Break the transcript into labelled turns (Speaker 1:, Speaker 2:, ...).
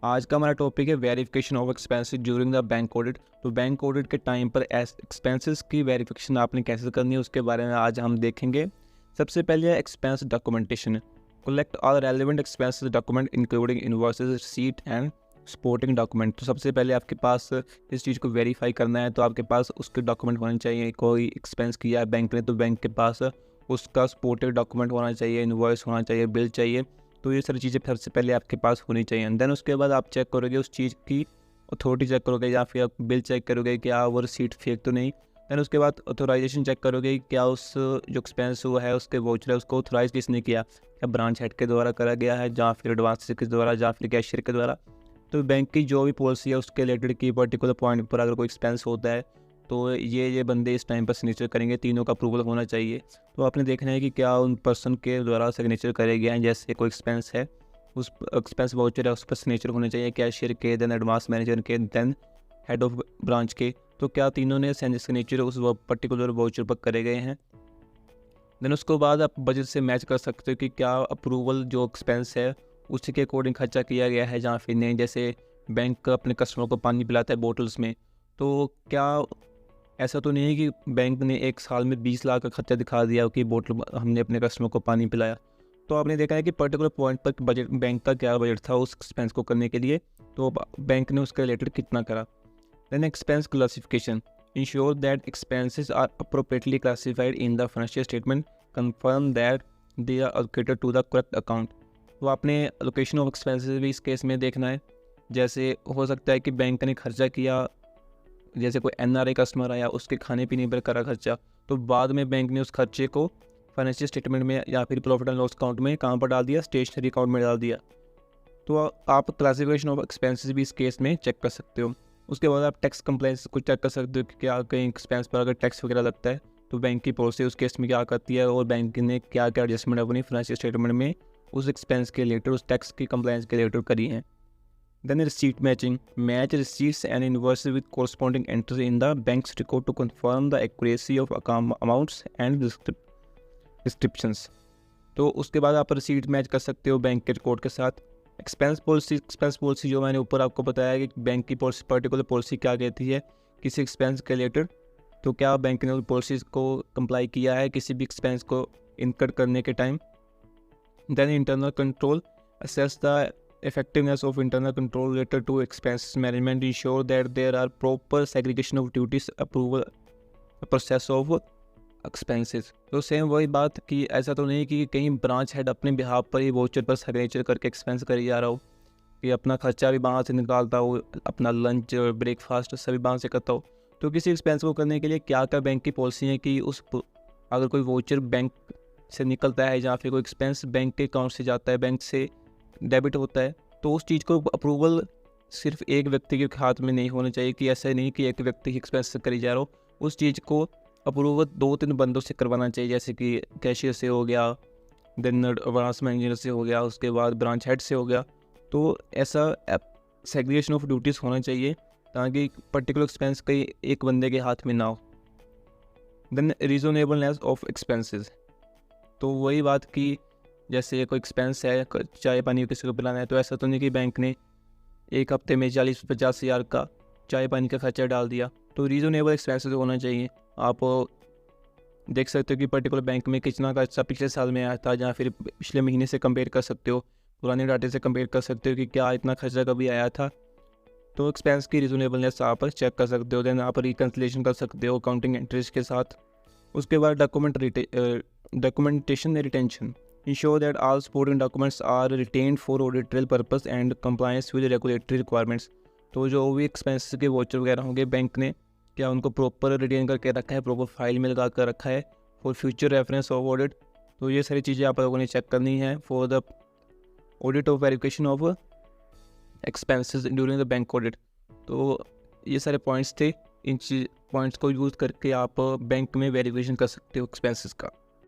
Speaker 1: आज का हमारा टॉपिक है verification of expenses during the bank audit. तो बैंक ऑडिट के टाइम पर एक्सपेंसेस की वेरिफिकेशन आपने कैसे करनी है उसके बारे में आज हम देखेंगे। सबसे पहले है expense documentation. Collect all relevant expenses document including invoices, receipt and supporting document. तो सबसे पहले आपके पास इस चीज़ को वेरीफाई करना है तो आपके पास उसके डॉक्यूमेंट होने चाहिए। कोई एक्सपेंस किया है बैंक ने तो बैंक के पास उसका सपोर्टिव डॉक्यूमेंट होना चाहिए, इनवॉइस होना चाहिए, बिल चाहिए। तो ये सारी चीज़ें सबसे पहले आपके पास होनी चाहिए। देन उसके बाद आप चेक करोगे उस चीज़ की अथॉरिटी चेक करोगे या फिर आप बिल चेक करोगे क्या वो रिसीट फेक तो नहीं। देन उसके बाद ऑथोराइजेशन चेक करोगे क्या उस जो एक्सपेंस हुआ है उसके वाउचर है उसको ऑथोराइज किसने किया, क्या ब्रांच हेड के द्वारा करा गया है या फिर एडवांस के द्वारा या फिर कैशियर के द्वारा। तो बैंक की जो भी पॉलिसी है उसके रिलेटेड की पर्टिकुलर पॉइंट पर अगर कोई एक्सपेंस होता है तो ये बंदे इस टाइम पर सिग्नेचर करेंगे, तीनों का अप्रूवल होना चाहिए। तो आपने देखना है कि क्या उन पर्सन के द्वारा सिग्नेचर करे गए हैं। जैसे कोई एक्सपेंस है उस एक्सपेंस वाउचर है उस पर सिग्नेचर होने चाहिए, कैशियर के, देन एडवांस मैनेजर के, देन हेड ऑफ ब्रांच के। तो क्या तीनों ने सिग्नेचर उस पर्टिकुलर वाउचर पर करे गए हैं। देन उसके बाद आप बजट से मैच कर सकते हो कि क्या अप्रूवल जो एक्सपेंस है उसी के अकॉर्डिंग खर्चा किया गया है या फिर नहीं। जैसे बैंक अपने कस्टमर को पानी पिलाता है बोटल्स में, तो क्या ऐसा तो नहीं है कि बैंक ने एक साल में 20 लाख का खर्चा दिखा दिया कि बोतल हमने अपने कस्टमर को पानी पिलाया। तो आपने देखा है कि पर्टिकुलर पॉइंट पर बजट बैंक का क्या बजट था उस एक्सपेंस को करने के लिए, तो बैंक ने उसके रिलेटेड कितना करा। Then expense classification ensure that expenses are appropriately classified in the financial statement, confirm that they are allocated to the correct account. तो आपने लोकेशन ऑफ एक्सपेंसेस भी इस केस में देखना है। जैसे हो सकता है कि बैंक ने खर्चा किया, जैसे कोई एनआरआई कस्टमर आया उसके खाने पीने पर करा खर्चा, तो बाद में बैंक ने उस खर्चे को फाइनेंशियल स्टेटमेंट में या फिर प्रॉफिट एंड लॉस अकाउंट में कहाँ पर डाल दिया, स्टेशनरी अकाउंट में डाल दिया। तो आप क्लासिफिकेशन ऑफ एक्सपेंसेस भी इस केस में चेक कर सकते हो। उसके बाद आप टैक्स कंप्लायंस को चेक कर सकते हो कि क्या कहीं एक्सपेंस पर अगर टैक्स वगैरह लगता है तो बैंक की पॉलिसी उस केस में क्या करती है और बैंक ने क्या क्या एडजस्टमेंट अपनी फाइनेंशियल स्टेटमेंट में उस एक्सपेंस के रिलेटेड, उस टैक्स की कंप्लायंस के रिलेटेड करी है। Then receipt matching. Match receipts and invoices with corresponding entries in the bank's record to confirm the accuracy of account amounts and descriptions. तो उसके बाद आप रिसीट मैच कर सकते हो बैंक के रिकॉर्ड के साथ। एक्सपेंस पॉलिसी जो मैंने ऊपर आपको बताया कि बैंक की पॉलिसी पर्टिकुलर पॉलिसी क्या कहती है किसी एक्सपेंस के रिलेटेड, तो क्या बैंक ने उस पॉलिसी को कंप्लाई किया है किसी भी एक्सपेंस को इनकट करने के time. Then internal control assess the effectiveness of internal control related to expense management, ensure that there are proper segregation of duties, approval process of expenses। तो सेम वही बात कि ऐसा तो नहीं कि कहीं ब्रांच हेड अपने बिहाफ पर ही वाउचर पर सिग्नेचर करके एक्सपेंस करी जा रहा हो, कि अपना खर्चा भी वहाँ से निकालता हो, अपना लंच ब्रेकफास्ट सभी वहाँ से करता हो। तो किसी एक्सपेंस को करने के लिए क्या क्या बैंक की पॉलिसी है कि उस अगर कोई वाउचर बैंक से निकलता है या फिर कोई एक्सपेंस बैंक के अकाउंट से जाता है, बैंक से डेबिट होता है, तो उस चीज़ को अप्रूवल सिर्फ एक व्यक्ति के हाथ में नहीं होना चाहिए कि ऐसा नहीं कि एक व्यक्ति की एक्सपेंस से करी जा रहा हो। उस चीज़ को अप्रूवल 2-3 बंदों से करवाना चाहिए, जैसे कि कैशियर से हो गया, देन एडवांस मैनेजर से हो गया, उसके बाद ब्रांच हेड से हो गया। तो ऐसा सेग्रीगेशन ऑफ ड्यूटीज़ होना चाहिए ताकि पर्टिकुलर एक्सपेंस कहीं एक बंदे के हाथ में ना हो। देन रीजनेबलनेस ऑफ एक्सपेंसेस, तो वही बात कि जैसे कोई एक्सपेंस है, चाय पानी किसी को पिलाना है, तो ऐसा तो नहीं कि बैंक ने एक हफ्ते में 40-50 हज़ार का चाय पानी का खर्चा डाल दिया। तो रीज़नेबल एक्सपेंसेस होना चाहिए। आप देख सकते हो कि पर्टिकुलर बैंक में कितना खर्चा पिछले साल में आया था या फिर पिछले महीने से कंपेयर कर सकते हो, पुराने डाटे से कंपेयर कर सकते हो कि क्या इतना खर्चा कभी आया था। तो एक्सपेंस की रीज़नेबलनेस आप चेक कर सकते हो। देन आप रिकन्सिलेशन कर सकते हो अकाउंटिंग एंट्रीज के साथ। उसके बाद documentation retention, ensure that all supporting documents are retained for auditorial purpose and compliance with regulatory requirements। तो जो भी एक्सपेंस के वाउचर वगैरह होंगे बैंक ने क्या उनको प्रॉपर रिटेन करके रखा है, प्रॉपर फाइल में लगा कर रखा है for future reference of audit. तो ये सारी चीज़ें आप लोगों ने चेक करनी है for the audit of verification of expenses during the bank audit. तो ये सारे पॉइंट्स थे, इन पॉइंट्स को यूज़ करके आप बैंक में वेरिफिकेशन कर सकते हो एक्सपेंसेस का।